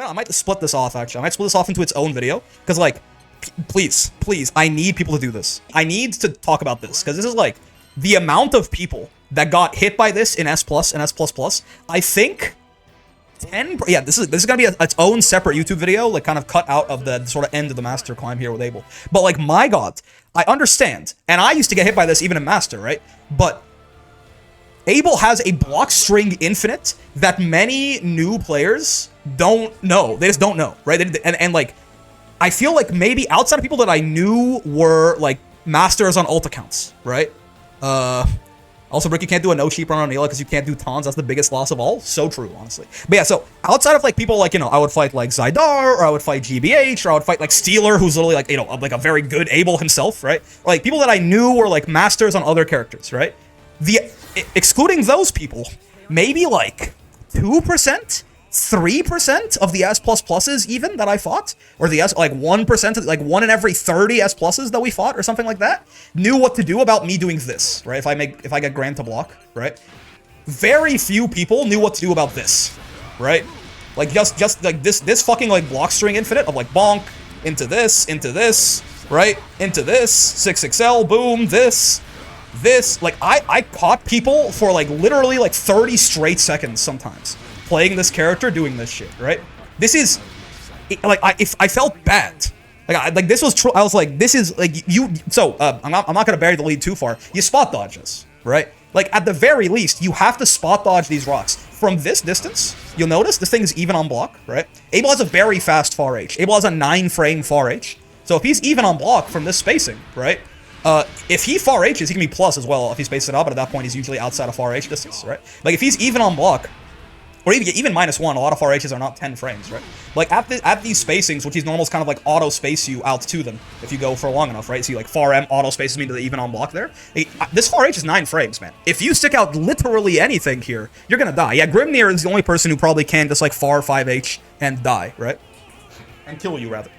I might split this off, actually. I might split this off into its own video. Because, like, please, I need people to do this. I need to talk about this. Because this is, like, the amount of people that got hit by this in S+ and S++. I think 10... Yeah, this is going to be its own separate YouTube video, like, kind of cut out of the sort of end of the Master climb here with Abel. But, like, my god, I understand. And I used to get hit by this even in Master, right? But Abel has a block string infinite that many new players don't know. They just don't know, right? And like, I feel like maybe outside of people that I knew were like masters on ult accounts, right? Also, Brick, you can't do a no cheap run on Neela because you can't do tauns. That's the biggest loss of all. So true, honestly. But yeah, so outside of like people like, you know, I would fight like Zydar, or I would fight GBH, or I would fight like Steeler, who's literally like, you know, like a very good Abel himself, right? Or like people that I knew were like masters on other characters, right? Excluding those people, maybe like 2%, 3% of the S++s even that I fought, or the S, like 1%, like 1 in every 30 S+s that we fought, or something like that, knew what to do about me doing this, right? If I get Grand to block, right? Very few people knew what to do about this, right? Like just like this fucking like block string infinite of like bonk into this, right? Into this 6XL, boom, this. Like, I caught people for, like, literally, like, 30 straight seconds sometimes playing this character doing this shit, right? This is, like, I felt bad. Like, this was true. I was like, this is, like, I'm not gonna bury the lead too far. You spot dodge this, right? Like, at the very least, you have to spot dodge these rocks. From this distance, you'll notice this thing is even on block, right? Abel has a very fast far H. Abel has a 9-frame far H. So if he's even on block from this spacing, right? If he far H's, he can be plus as well if he spaces it out, but at that point he's usually outside of far H distance, right? Like if he's even on block, or even -1, a lot of far H's are not 10 frames, right? Like at these spacings, which these normals kind of like auto space you out to them if you go for long enough, right? So you like far M auto spaces me to the even on block there. This far H is 9 frames, man. If you stick out literally anything here, you're gonna die. Yeah, Grimnir is the only person who probably can just like far 5H and die, right? And kill you rather.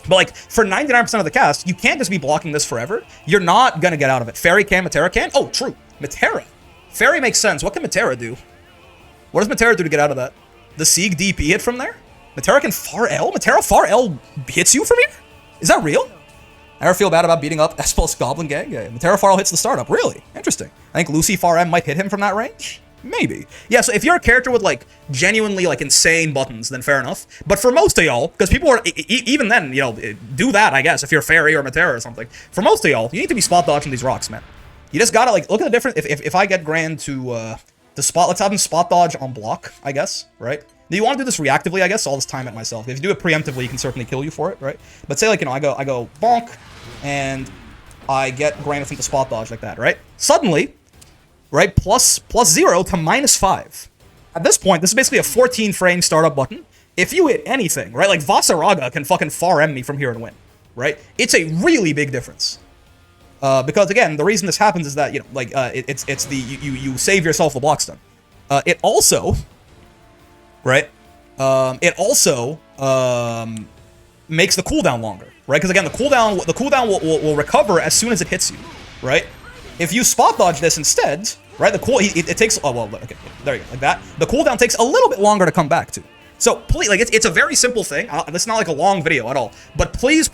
But, like, for 99% of the cast, you can't just be blocking this forever. You're not gonna get out of it. Fairy can, Matera can. Oh, true. Matera. Fairy makes sense. What can Matera do? What does Matera do to get out of that? The Sieg DP hit from there? Matera can far L? Matera far L hits you from here? Is that real? I ever feel bad about beating up S+ Goblin Gang? Yeah, Matera far L hits the startup. Really? Interesting. I think Lucy far M might hit him from that range. Maybe. Yeah, so if you're a character with, like, genuinely, like, insane buttons, then fair enough. But for most of y'all, because people are, even then, you know, do that, I guess, if you're Fairy or Matera or something. For most of y'all, you need to be spot dodging these rocks, man. You just gotta, like, look at the difference. If I get Grand to spot, let's have him spot dodge on block, I guess, right? Do you want to do this reactively, I guess? I'll just time it myself. If you do it preemptively, you can certainly kill you for it, right? But say, like, you know, I go bonk, and I get Grand with him to spot dodge like that, right? Suddenly, right, plus 0 to -5. At this point, this is basically a 14-frame startup button. If you hit anything, right, like Vasaraga can fucking far M me from here and win, right? It's a really big difference. Because again, the reason this happens is that, you know, like, it's the, you save yourself the block stun. It also, right, makes the cooldown longer, right? Because again, the cooldown will recover as soon as it hits you, right? If you spot dodge this instead, right, it takes, oh, well, okay, there you go, like that. The cooldown takes a little bit longer to come back to. So, please, like, it's a very simple thing. This is not like a long video at all. But please,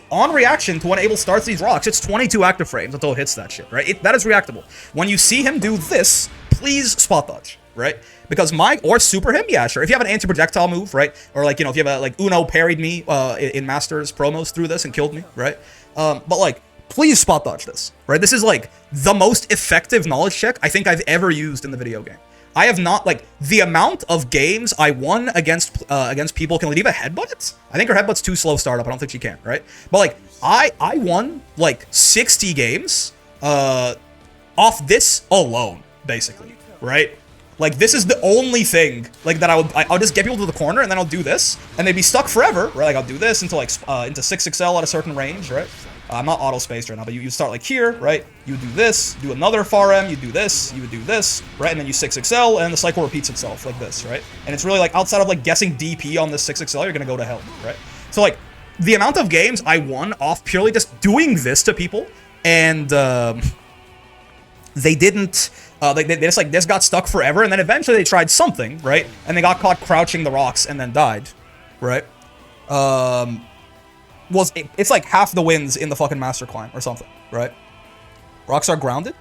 on reaction to when Abel starts these rocks, it's 22 active frames until it hits that shit, right? That is reactable. When you see him do this, please spot dodge, right? Because or super him, yeah, sure. If you have an anti-projectile move, right? Or, like, you know, if you have like, Uno parried me in Masters promos through this and killed me, right? But, like, please spot dodge this, right? This is, like, the most effective knowledge check I think I've ever used in the video game. I have not, like, the amount of games I won against people. Can Ladiva headbutt it? I think her headbutt's too slow startup. I don't think she can, right? But, like, I won, like, 60 games off this alone, basically, right? Like, this is the only thing, like, that I'll just get people to the corner, and then I'll do this, and they'd be stuck forever, right? Like, I'll do this into, like, into 6XL at a certain range, right? I'm not auto-spaced right now, but you start, like, here, right? You do this, do another far M, you do this, you would do this, right? And then you 6XL, and the cycle repeats itself, like this, right? And it's really, like, outside of, like, guessing DP on this 6XL, you're gonna go to hell, right? So, like, the amount of games I won off purely just doing this to people, and, they didn't They just like this got stuck forever, and then eventually they tried something, right? And they got caught crouching the rocks and then died, right? It's like half the wins in the fucking master climb or something, right? Rocks are grounded?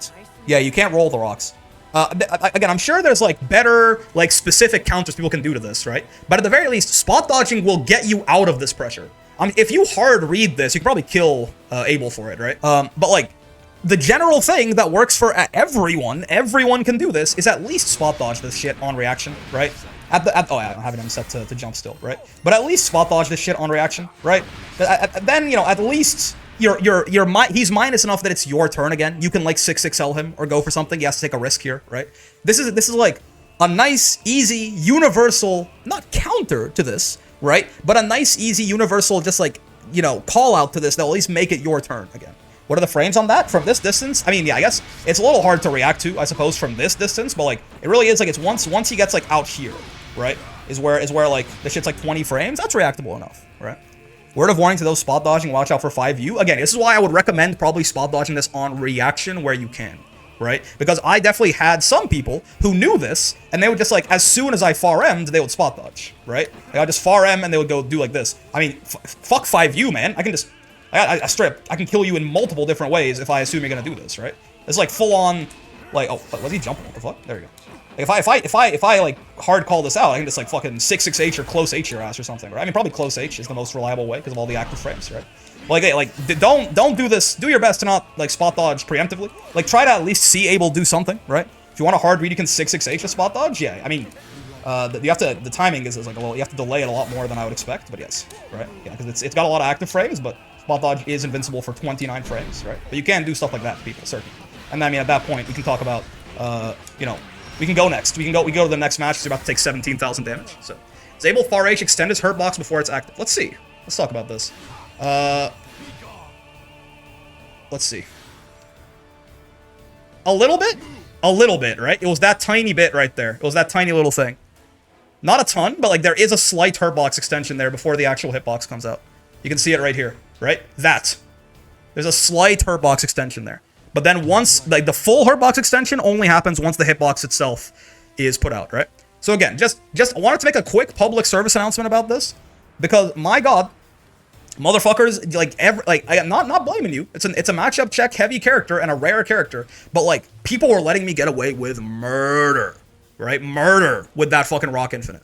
Yeah, you can't roll the rocks. Again, I'm sure there's like better, like specific counters people can do to this, right? But at the very least, spot dodging will get you out of this pressure. If you hard read this, you can probably kill Abel for it, right? But like, the general thing that works for everyone can do this, is at least spot dodge this shit on reaction, right? Oh, yeah, I don't have it set to jump still, right? But at least spot dodge this shit on reaction, right? Then, you know, at least he's minus enough that it's your turn again. You can like 6XL him or go for something. He has to take a risk here, right? This is like a nice, easy, universal, not counter to this, right? But a nice, easy, universal, just like, you know, call out to this that'll at least make it your turn again. What are the frames on that from this distance? I mean, yeah, I guess it's a little hard to react to, I suppose, from this distance, but like, it really is like, it's once he gets like out here, right, is where like the shit's like 20 frames. That's reactable enough, right? Word of warning to those spot dodging, watch out for 5U. Again, this is why I would recommend probably spot dodging this on reaction where you can, right? Because I definitely had some people who knew this, and they would just like, as soon as I far M'd, they would spot dodge, right? Like, I just far M and they would go do like this. I mean, fuck 5U, man. I can just, I straight up, I can kill you in multiple different ways if I assume you're gonna do this, right? It's like full on, like, oh, was he jumping? What the fuck? There we go. Like, if I like hard call this out, I can just like fucking 6H or close H your ass or something, right? I mean, probably close H is the most reliable way because of all the active frames, right? Don't do this. Do your best to not like spot dodge preemptively. Like, try to at least see Abel do something, right? If you want a hard read, you can 6H a spot dodge. Yeah, I mean, you have to. The timing is like a little. You have to delay it a lot more than I would expect, but yes, right? Yeah, because it's got a lot of active frames, but spot dodge is invincible for 29 frames, right? But you can do stuff like that to people, certainly. And then, I mean, at that point, we can talk about, you know, we can go next. We go to the next match because you're about to take 17,000 damage. So, does Abel far H extend his hurt box before it's active? Let's see. Let's talk about this. Let's see. A little bit, right? It was that tiny bit right there. It was that tiny little thing. Not a ton, but like there is a slight hurt box extension there before the actual hitbox comes out. You can see it right here, right? That. There's a slight hurt box extension there. But then once, like the full hurt box extension only happens once the hitbox itself is put out, right? So again, just I wanted to make a quick public service announcement about this because my God, motherfuckers, I'm not blaming you. It's a matchup check heavy character and a rare character, but like people were letting me get away with murder, right? Murder with that fucking Rock Infinite.